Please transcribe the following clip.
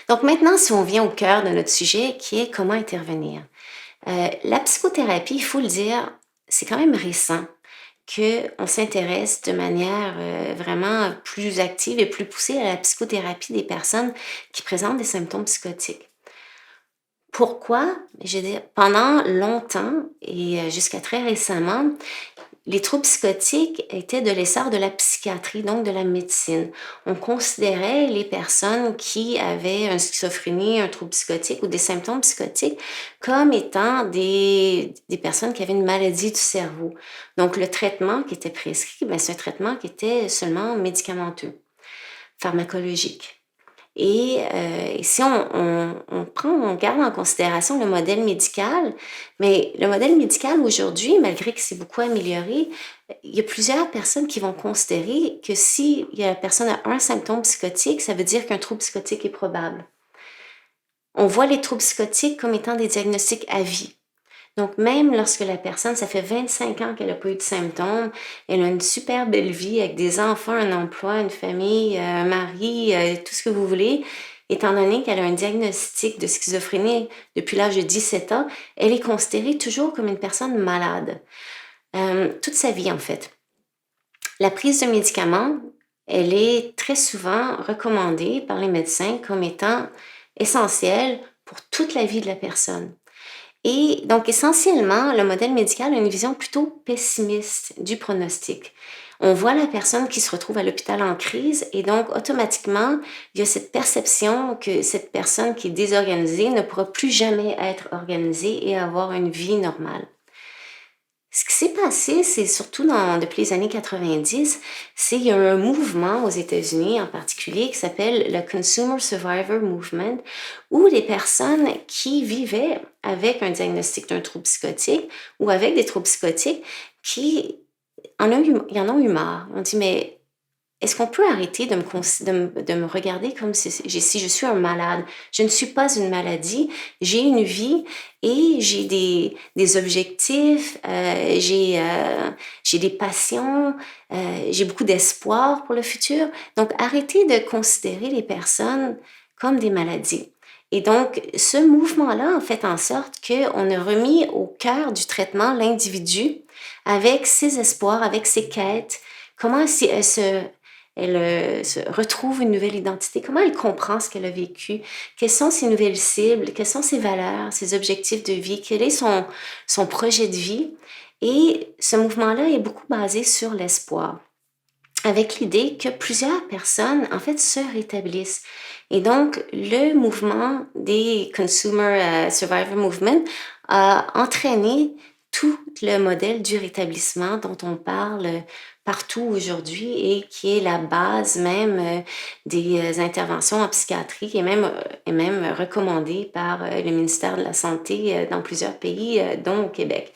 Donc maintenant, si on vient au cœur de notre sujet qui est comment intervenir. La psychothérapie, il faut le dire, c'est quand même récent qu'on s'intéresse de manière, vraiment plus active et plus poussée à la psychothérapie des personnes qui présentent des symptômes psychotiques. Pourquoi? Je veux dire, pendant longtemps et jusqu'à très récemment, les troubles psychotiques étaient de l'essor de la psychiatrie, donc de la médecine. On considérait les personnes qui avaient une schizophrénie, un trouble psychotique ou des symptômes psychotiques comme étant des personnes qui avaient une maladie du cerveau. Donc le traitement qui était prescrit, ben, c'est un traitement qui était seulement médicamenteux, pharmacologique. Et si on prend, on garde en considération le modèle médical, mais le modèle médical aujourd'hui, malgré que c'est beaucoup amélioré, il y a plusieurs personnes qui vont considérer que si la personne a un symptôme psychotique, ça veut dire qu'un trouble psychotique est probable. On voit les troubles psychotiques comme étant des diagnostics à vie. Donc, même lorsque la personne, ça fait 25 ans qu'elle n'a pas eu de symptômes, elle a une super belle vie avec des enfants, un emploi, une famille, un mari, tout ce que vous voulez, étant donné qu'elle a un diagnostic de schizophrénie depuis l'âge de 17 ans, elle est considérée toujours comme une personne malade, toute sa vie en fait. La prise de médicaments, elle est très souvent recommandée par les médecins comme étant essentielle pour toute la vie de la personne. Et donc, essentiellement, le modèle médical a une vision plutôt pessimiste du pronostic. On voit la personne qui se retrouve à l'hôpital en crise et donc, automatiquement, il y a cette perception que cette personne qui est désorganisée ne pourra plus jamais être organisée et avoir une vie normale. Ce qui s'est passé, c'est surtout depuis les années 90, c'est il y a un mouvement aux États-Unis en particulier qui s'appelle le Consumer Survivor Movement, où les personnes qui vivaient avec un diagnostic d'un trouble psychotique ou avec des troubles psychotiques, ils en ont eu marre. On dit, mais est-ce qu'on peut arrêter de me regarder comme si je suis un malade? Je ne suis pas une maladie, j'ai une vie et j'ai des objectifs, j'ai des passions, j'ai beaucoup d'espoir pour le futur. Donc, arrêtez de considérer les personnes comme des maladies. Et donc, ce mouvement-là a fait en sorte qu'on a remis au cœur du traitement l'individu avec ses espoirs, avec ses quêtes, comment elle se retrouve une nouvelle identité, comment elle comprend ce qu'elle a vécu, quelles sont ses nouvelles cibles, quelles sont ses valeurs, ses objectifs de vie, quel est son projet de vie. Et ce mouvement-là est beaucoup basé sur l'espoir, avec l'idée que plusieurs personnes, en fait, se rétablissent. Et donc, le mouvement des Consumer Survivor Movement a entraîné tout le modèle du rétablissement dont on parle partout aujourd'hui et qui est la base même des interventions en psychiatrie et même recommandée par le ministère de la Santé dans plusieurs pays, dont au Québec.